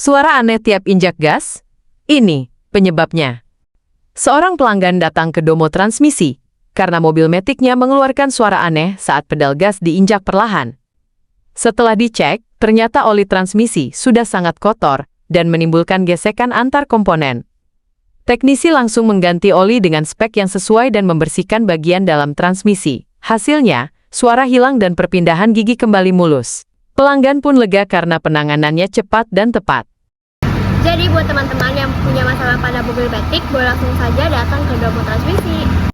Suara aneh tiap injak gas? Ini penyebabnya. Seorang pelanggan datang ke Domo Transmisi karena mobil metiknya mengeluarkan suara aneh saat pedal gas diinjak perlahan. Setelah dicek, ternyata oli transmisi sudah sangat kotor dan menimbulkan gesekan antar komponen. Teknisi langsung mengganti oli dengan spek yang sesuai dan membersihkan bagian dalam transmisi. Hasilnya, suara hilang dan perpindahan gigi kembali mulus. Pelanggan pun lega karena penanganannya cepat dan tepat. Jadi buat teman-teman yang punya masalah pada mobil metik, boleh langsung saja datang ke Domo Transmisi.